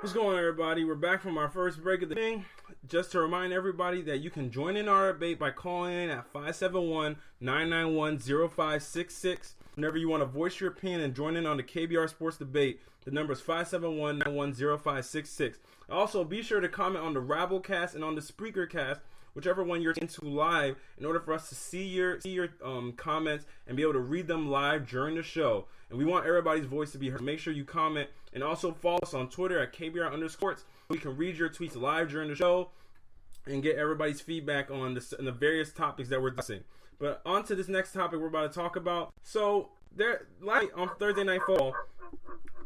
What's going on, everybody? We're back from our first break of the thing. Just to remind everybody that you can join in our debate by calling in at 571-991-0566. Whenever you want to voice your opinion and join in on the KBR Sports debate, the number is 571-991-0566. Also, be sure to comment on the Rabblecast and on the Spreakercast, whichever one you're into live, in order for us to see your comments and be able to read them live during the show. And we want everybody's voice to be heard. Make sure you comment and also follow us on Twitter at KBR_Sports. We can read your tweets live during the show and get everybody's feedback on the various topics that we're discussing. But on to this next topic we're about to talk about. So, on Thursday Night Football,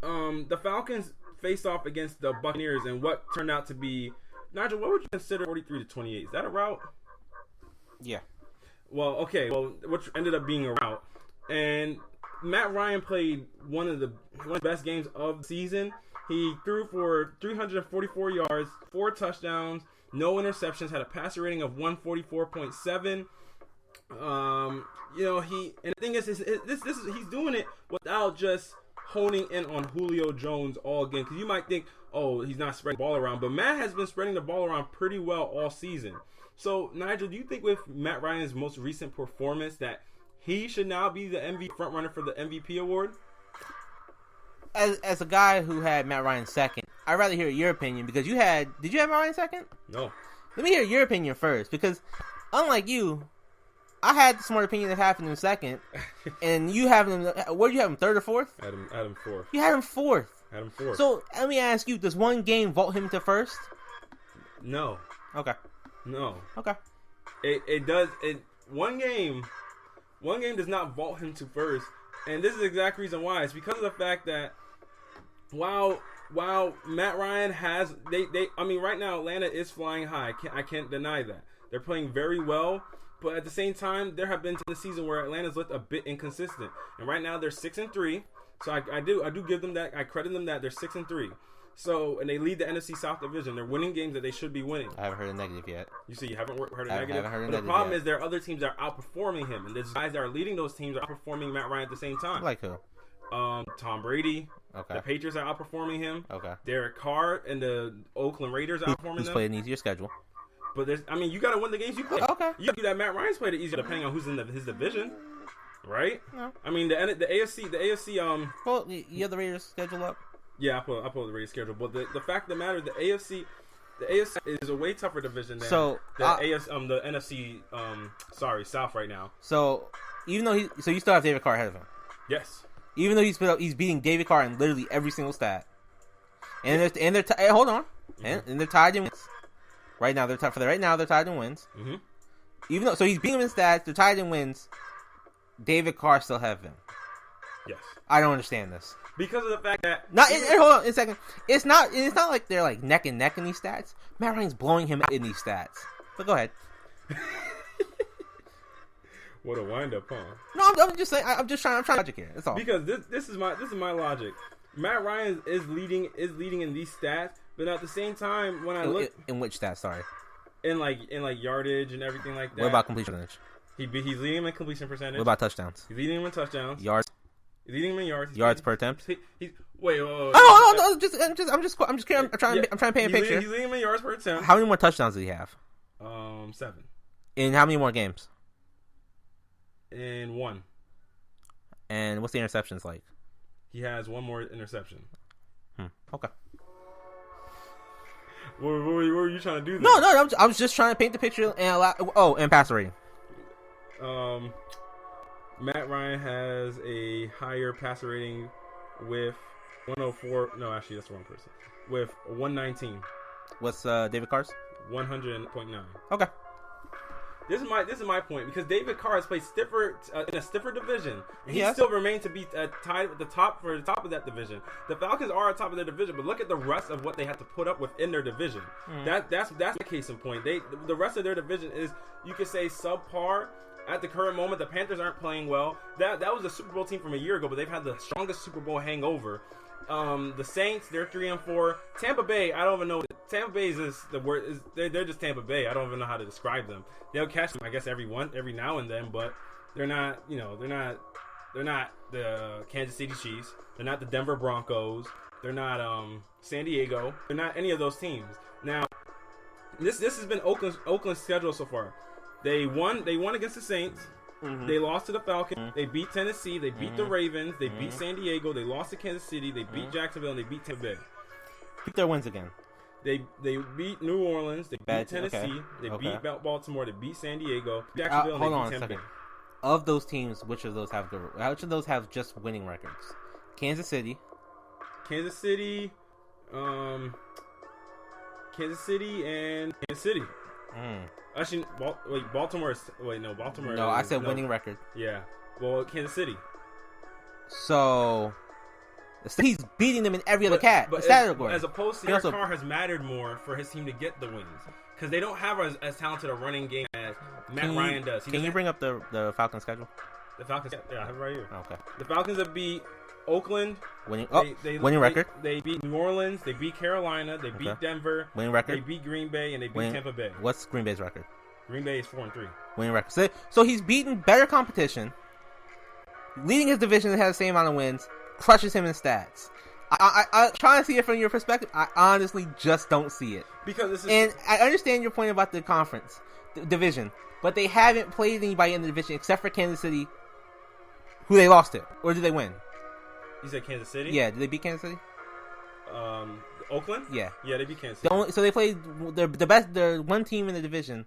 the Falcons faced off against the Buccaneers and what turned out to be, Nigel, what would you consider 43-28? Is that a rout? Yeah. Well, okay. Well, which ended up being a rout. And Matt Ryan played one of the best games of the season. He threw for 344 yards, 4 touchdowns, no interceptions, had a passer rating of 144.7. And the thing is, he's doing it without just honing in on Julio Jones all game. Because you might think, oh, he's not spreading the ball around. But Matt has been spreading the ball around pretty well all season. So, Nigel, do you think with Matt Ryan's most recent performance that he should now be the front runner for the MVP award? As a guy who had Matt Ryan second, I'd rather hear your opinion because did you have Matt Ryan second? No. Let me hear your opinion first because unlike you, I had the smart opinion of having him second, and you have him. Where do you have him? Third or fourth? I had him fourth. You had him fourth. I had him fourth. So let me ask you: does one game vault him to first? No. Okay. No. Okay. It does. One game does not vault him to first, and this is the exact reason why. It's because of the fact that while Matt Ryan has right now Atlanta is flying high. I can't deny that. They're playing very well. But at the same time, there have been the season where Atlanta's looked a bit inconsistent, and right now they're 6-3. So I do give them that. I credit them that they're 6-3. So and they lead the NFC South division. They're winning games that they should be winning. I haven't heard a negative yet. You see, you haven't heard a negative. I haven't heard a but negative the problem yet. is there are other teams that are outperforming him, and there's guys that are leading those teams are outperforming Matt Ryan at the same time. Like who? Tom Brady. Okay. The Patriots are outperforming him. Okay. Derek Carr and the Oakland Raiders are outperforming He's them. played an easier schedule. But you got to win the games you play. Okay. You do that. Matt Ryan's played it easier depending on who's in his division, right? No. I mean the AFC. Well, you have the Raiders schedule up. Yeah, I pull the Raiders schedule. But the fact of the matter, the AFC is a way tougher division than the NFC. South right now. So even though you still have David Carr ahead of him. Yes. Even though he's beating David Carr in literally every single stat, and they're hold on, Mm-hmm. and they're tied in wins. Right now they're tied in wins. Mm-hmm. Even though he's beating him in stats, they're tied in wins. David Carr still have him. Yes. I don't understand this because of the fact that hold on a second. It's not like they're like neck and neck in these stats. Matt Ryan's blowing him in these stats. But go ahead. What a wind up, huh? No, I'm just saying. I'm trying logic here. That's all. Because this is my logic. Matt Ryan is leading in these stats, but at the same time, when I look in which stats, sorry, in like yardage and everything like that. What about completion percentage? He's leading him in completion percentage. What about touchdowns? He's leading him in touchdowns. Yards. He's leading him in yards. Yards per attempt. Wait. No. I'm just kidding. I'm trying to paint a picture. He's leading him in yards per attempt. How many more touchdowns does he have? 7. In how many more games? In 1. And what's the interceptions like? He has 1 more interception. Okay. What were you trying to do there? No. I was just trying to paint the picture and passer rating. Matt Ryan has a higher passer rating with 104. No, actually, that's the wrong person. With 119. What's David Carr's? 100.9. Okay. This is my point because David Carr has played stiffer in a stiffer division. He Yes. still remains to be tied at the top of that division. The Falcons are at top of their division, but look at the rest of what they have to put up within their division. That's the case in point. The rest of their division is, you could say, subpar. At the current moment, the Panthers aren't playing well. That was a Super Bowl team from a year ago, but they've had the strongest Super Bowl hangover. The Saints, they're 3-4. Tampa Bay, I don't even know. Tampa Bay is the word. They're just Tampa Bay. I don't even know how to describe them. They'll catch them, I guess, every now and then, but they're not. They're not the Kansas City Chiefs. They're not the Denver Broncos. They're not San Diego. They're not any of those teams. Now, this has been Oakland's schedule so far. They won against the Saints. Mm-hmm. They lost to the Falcons. Mm-hmm. They beat Tennessee. They beat the Ravens. They beat San Diego. They lost to Kansas City. They beat Jacksonville, and they beat Tampa Bay. Pick their wins again. They beat New Orleans. They beat Tennessee. Okay. They beat Baltimore. They beat San Diego. Jacksonville. Hold and on a second. Of those teams, which of those have just winning records? Kansas City, and Kansas City. Actually, Baltimore. Baltimore. No, I said winning record. Yeah. Well, Kansas City. So he's beating them in every other category. As opposed to Derek Carr has mattered more for his team to get the wins because they don't have as talented a running game as Matt Ryan does. Can you bring up the Falcons schedule? The Falcons, yeah, I have it right here. Okay. The Falcons have beat Oakland. Winning record. They beat New Orleans. They beat Carolina. They beat Denver. Winning record. They beat Green Bay and they beat Tampa Bay. What's Green Bay's record? Green Bay is 4-3. Winning record. So he's beaten better competition, leading his division that has the same amount of wins, crushes him in stats. I trying to see it from your perspective. I honestly just don't see it. And I understand your point about the conference division, but they haven't played anybody in the division except for Kansas City, who they lost to, or did they win? You said Kansas City? Yeah, did they beat Kansas City? Oakland? Yeah, they beat Kansas City. So they played the one team in the division.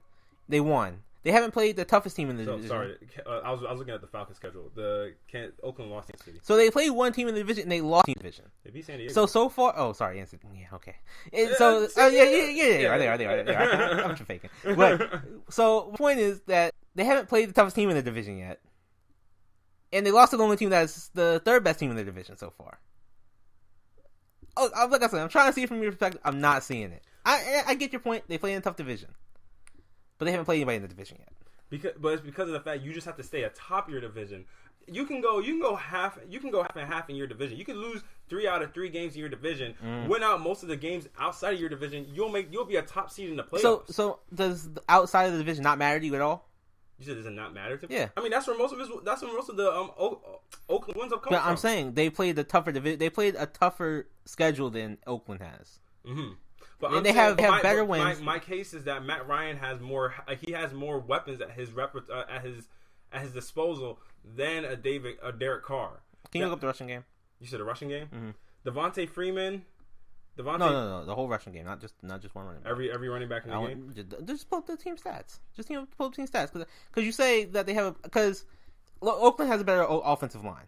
They won. They haven't played the toughest team in the division. Sorry, I was looking at the Falcons schedule. Oakland lost Kansas City. So they played one team in the division and they lost the division. They beat San Diego. So far, yeah, okay. Are they? I'm just faking. But so the point is that they haven't played the toughest team in the division yet, and they lost to the only team that's the third best team in the division so far. Oh, like I said, I'm trying to see it from your perspective. I'm not seeing it. I get your point. They play in a tough division. But they haven't played anybody in the division yet. But it's because of the fact you just have to stay atop your division. You can go half and half in your division. You can lose 3 out of 3 games in your division, win out most of the games outside of your division. You'll be a top seed in the playoffs. So does the outside of the division not matter to you at all? You said does it not matter to me? Yeah. I mean that's where most of the Oakland wins have come from. I'm saying they played the tougher division. They played a tougher schedule than Oakland has. Mm-hmm. But they have better wins. My case is that Matt Ryan has more. He has more weapons at his at his disposal than a Derek Carr. Can you look up the rushing game? You said a rushing game. Mm-hmm. Devontae Freeman. No, the whole rushing game, not just one running back. Every running back in the game. Just pull up the team stats. Pull up team stats because you say that they have because Oakland has a better offensive line.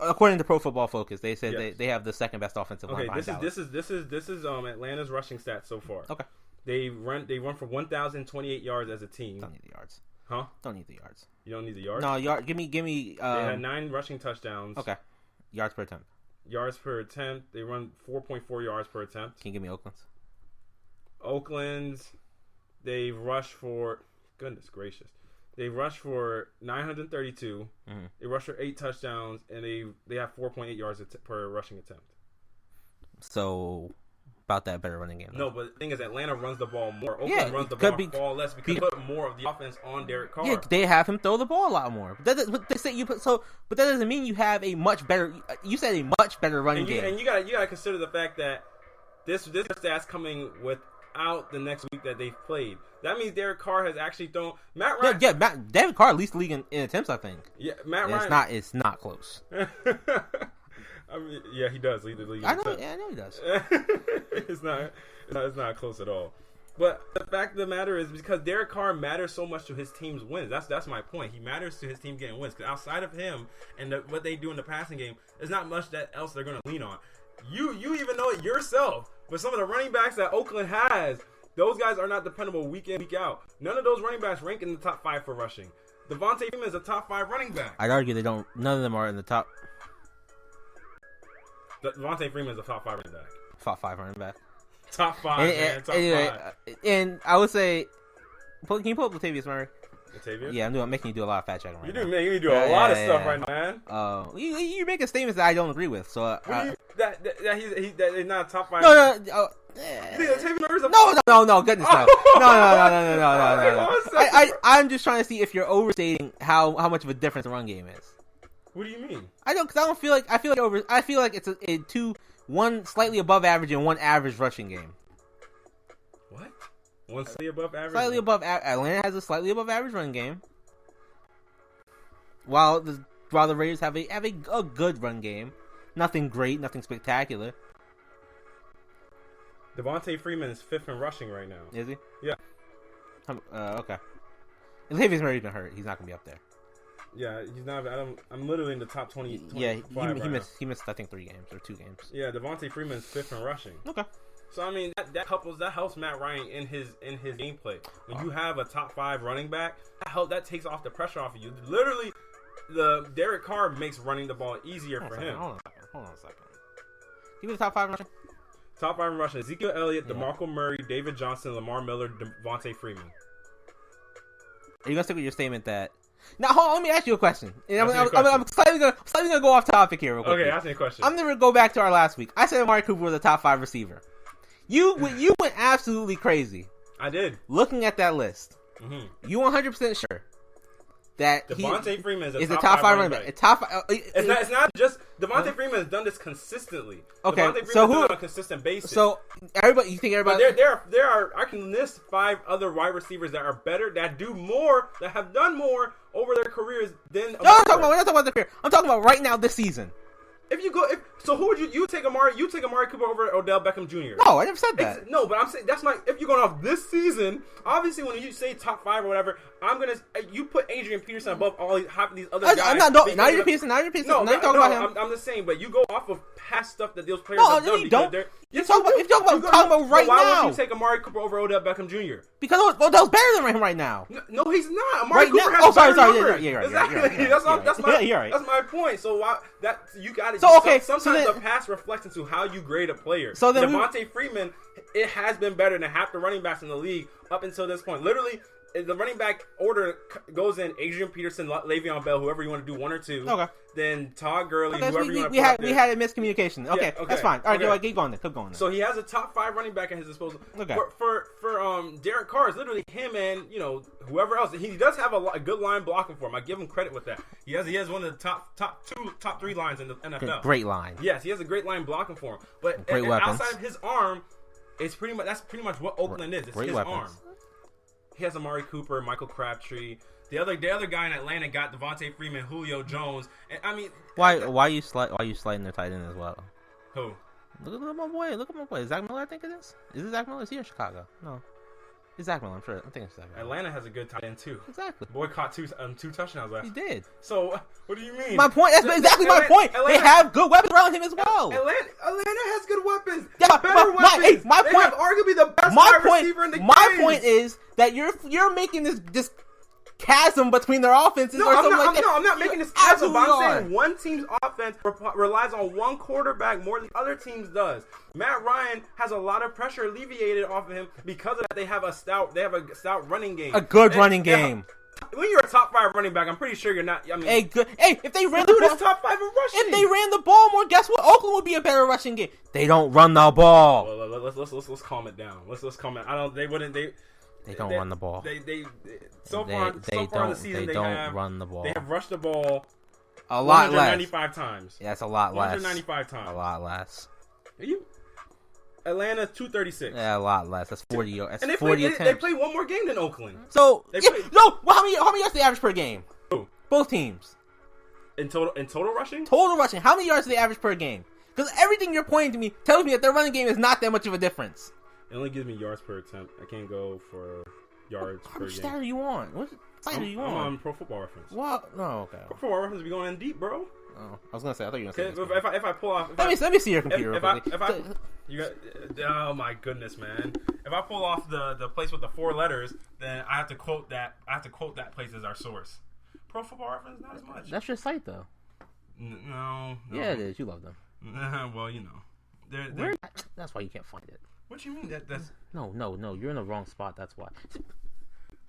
According to Pro Football Focus, they said they have the second best offensive line. Okay, this is Atlanta's rushing stats so far. Okay, they run for 1,028 yards as a team. Don't need the yards. Huh? Don't need the yards. You don't need the yards. No, Give me. They had 9 rushing touchdowns. Okay, yards per attempt. Yards per attempt. They run 4.4 yards per attempt. Can you give me Oakland's? Oakland's, they rush for goodness gracious. They rush for 932. Mm-hmm. They rush for 8 touchdowns, and they have 4.8 yards per rushing attempt. So, about that better running game. Though. No, but the thing is, Atlanta runs the ball more. Oakland runs the ball far less because they put more of the offense on Derek Carr. Yeah, they have him throw the ball a lot more. But that doesn't mean you have a much better. You said a much better running game. And you gotta consider the fact that this stats coming without the next week that they've played. That means Derek Carr has actually thrown Matt Ryan. Derek Carr leads the league in attempts, I think. Yeah, Matt Ryan. It's not close. I mean, yeah, he does lead the league. I know he does. It's not close at all. But the fact of the matter is because Derek Carr matters so much to his team's wins. That's my point. He matters to his team getting wins. Because outside of him and what they do in the passing game, there's not much else they're going to lean on. You even know it yourself. But some of the running backs that Oakland has, those guys are not dependable week in, week out. None of those running backs rank in the top 5 for rushing. Devontae Freeman is a top 5 running back. I'd argue they don't. None of them are in the top. Devontae Freeman is a top 5 running back. Top 5 running back. Top 5, man. Top 5. And I would say, can you pull up Latavius Murray? Latavius? Yeah, I'm making you do a lot of fact checking right now. You do a lot of stuff right now, man. You're making statements that I don't agree with. So that he's not a top 5. No. You think Latavius Murray's a No, goodness no. No. I'm just trying to see if you're overstating how much of a difference the run game is. What do you mean? I don't feel like it's a too one slightly above average and one average rushing game. What? One slightly above average? Slightly above Atlanta has a slightly above average run game. While the Raiders have a good run game. Nothing great, nothing spectacular. Devontae Freeman is 5th in rushing right now. Is he? Yeah. Okay. Latavius Murray's been hurt. He's not gonna be up there. Yeah, he's not. I'm literally in the top 20. Yeah, he missed I think 3 games or 2 games. Yeah, Devontae Freeman's 5th in rushing. Okay. So I mean that helps Matt Ryan in his gameplay. When you have a top 5 running back, that takes off the pressure off of you. Literally, the Derek Carr makes running the ball easier for him. Hold on a second. Give me the top 5 in rushing. Top 5 in rushing: Ezekiel Elliott, DeMarco Murray, David Johnson, Lamar Miller, Devontae Freeman. Are you gonna stick with your statement that? Now, hold on, let me ask you a question. I'm slightly gonna go off topic here real quick. Okay, ask me a question. I'm gonna go back to our last week. I said Amari Cooper was a top 5 receiver. You went absolutely crazy. I did. Looking at that list, you 100% sure that Devontae Freeman is a top 5 running back. It's not just Devontae Freeman has done this consistently. Okay, Devontae Freeman has done it on a consistent basis. So everybody, you think everybody? But there are. I can list 5 other wide receivers that are better, that do more, that have done more over their careers than. No, we're not talking about the career. I'm talking about right now this season. Who would you take Amari? You take Amari Cooper over Odell Beckham Jr. No, I never said that. No, but I'm saying if you're going off this season, obviously when you say top 5 or whatever, you put Adrian Peterson above half of these other guys. I'm not Adrian Peterson. No, talking about him. I'm just saying, but you go off of past stuff that those players have done. You don't. You're talking about right now. Why would you take Amari Cooper over Odell Beckham Jr.? Because Odell's better than him right now. No, he's not. Amari Cooper has better numbers. Yeah, exactly. That's my point. So you got to. So okay. Sometimes the past reflects into how you grade a player. So then Devontae Freeman, it has been better than half the running backs in the league up until this point. Literally, the running back order goes in Adrian Peterson, Le'Veon Bell, whoever you want to do 1 or 2. Okay. Then Todd Gurley, whoever you want to put we had a miscommunication. Okay, that's fine. All right, keep going there. So he has a top 5 running back at his disposal. Okay. For Derek Carr, it's literally him and whoever else. He does have a good line blocking for him. I give him credit with that. He has one of the top 3 lines in the NFL. Great line. Yes, he has a great line blocking for him. But outside of his arm, that's pretty much what Oakland is. It's his arm. He has Amari Cooper, Michael Crabtree. The other guy in Atlanta got Devontae Freeman, Julio Jones, and I mean, why are you sliding their tight end as well? Who? Look at my boy. Zach Miller, I think it is. Is it Zach Miller? Is he in Chicago? No, it's Zach Miller. I'm sure. I think it's Zach Miller. Atlanta has a good tight end too. Exactly. Boy caught two touchdowns last. He did. So what do you mean? My point. That's exactly my point. They have good weapons around him as well. Atlanta has good weapons. Yeah, better weapons. My point. Have arguably the best wide receiver in the game. My point is that you're making this chasm between their offenses. I'm not making this chasm. But I'm saying one team's offense relies on one quarterback more than other teams does. Matt Ryan has a lot of pressure alleviated off of him because of that. They have a stout running game. A good running game. When you're a top 5 running back, I'm pretty sure you're not. I mean, if they ran the ball, top 5 in rushing. If they ran the ball more, guess what? Oakland would be a better rushing game. They don't run the ball. Well, let's calm it down. Let's calm it. They don't run the ball. So far in the season, they don't run the ball. They have rushed the ball a lot less. 195 times. Yeah, that's a lot less. 195 times. A lot less. Are you? Atlanta 236. Yeah, a lot less. That's 40. That's and 40 attempts. They play one more game than Oakland. So how many yards do they average per game? Who? Both teams. In total rushing? Total rushing. How many yards do they average per game? Because everything you're pointing to me tells me that their running game is not that much of a difference. It only gives me yards per attempt. I can't go for yards per game. Which stat do you want? What site do you want? I'm on Pro Football Reference. What? No, okay. Pro Football Reference be going in deep, bro. Oh, I was gonna say. I thought you were gonna say. If I pull off, let me see your computer. Oh my goodness, man! If I pull off the place with the 4 letters, then I have to quote that. I have to quote that place as our source. Pro Football Reference, not as much. That's your site, though. No. Yeah, it is. You love them. Well, they're that's why you can't find it. What you mean? That's no. You're in the wrong spot. That's why.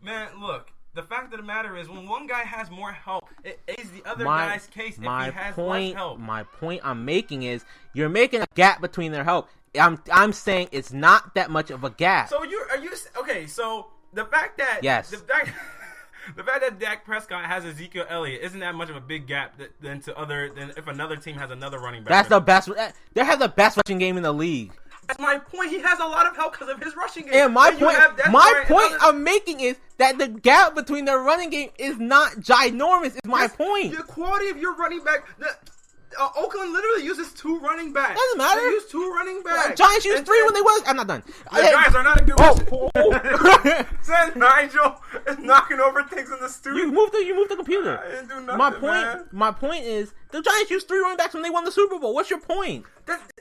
Man, look. The fact of the matter is, when one guy has more help, it is the other guy's case if he has less help. My point I'm making is you're making a gap between their help. I'm saying it's not that much of a gap. So are you okay? So the fact that The fact that Dak Prescott has Ezekiel Elliott isn't that much of a big gap than if another team has another running back. That's the best. They have the best rushing game in the league. That's my point. He has a lot of help because of his rushing game. And my point I'm making is that the gap between their running game is not ginormous. Is my point. The quality of your running back. Oakland literally uses 2 running backs. Doesn't matter. They use 2 running backs. Giants use 3 when they was. I'm not done. The Giants are not a good Said Nigel is knocking over things in the studio. You moved the computer. I didn't do nothing, My point is the Giants used 3 running backs when they won the Super Bowl. What's your point?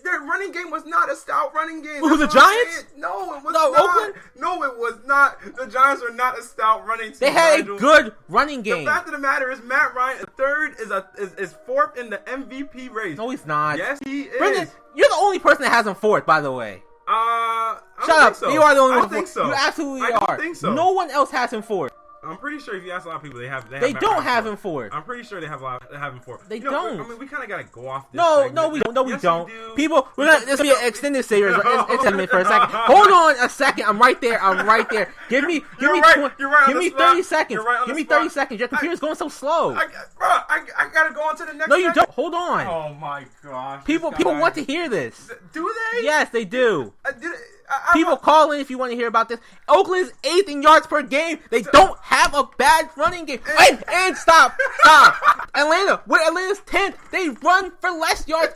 Their running game was not a stout running game. Who, the Giants? No, it was not. Oakland? No, it was not. The Giants were not a stout running team. They had a good running game. The fact of the matter is, Matt Ryan, third is fourth in the MVP race. No, he's not. Yes, he is. Brendan, you're the only person that has him fourth, by the way. Shut up. So. You are the only one. I think so. You absolutely I are. don't think so. No one else has him fourth. I'm pretty sure if you ask a lot of people, they don't have him fourth. I'm pretty sure they have him fourth. They don't. I mean, we kind of got to go off this. No, segment. we Yes, don't. do. People, this will be an extended series. It's a minute for a second. Hold on a second. I'm right there. Give me 30 seconds. Give me 30 seconds. Your computer's going so slow. I gotta go on to the next. No, you don't. Hold on. Oh my gosh. People want to hear this. Do they? Yes, they do. People call in if you want to hear about this. Oakland's 8th in yards per game. They don't have a bad running game. And stop. Atlanta, with Atlanta's 10th, they run for less yards.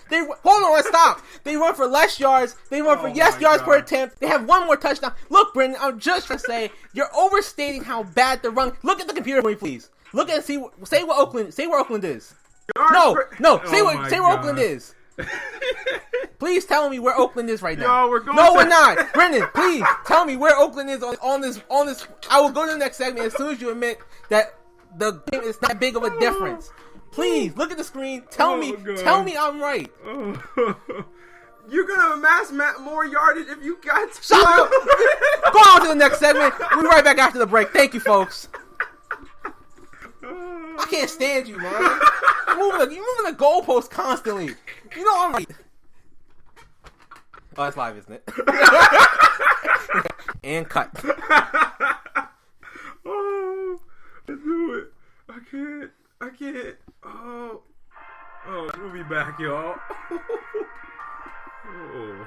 Stop. They run for less yards. They run for yards per attempt. They have 1 more touchdown. Look, Brendan, I'm just trying to say you're overstating how bad the run. Look at the computer for me, please. Look at say where Oakland is. Say where Oakland is. Please tell me where Oakland is right now. We're not. Brendan, please tell me where Oakland is on this. I will go to the next segment as soon as you admit that the game is not big of a difference. Please look at the screen. Tell me I'm right. You're gonna amass more yardage if you got to. Shut up. Go on to the next segment. We'll be right back after the break. Thank you, folks. I can't stand you, man. You're moving the goalpost constantly. You know I'm right. Oh, that's live, isn't it? And cut. Oh, I do it. I can't. Oh, we'll be back, y'all. Oh.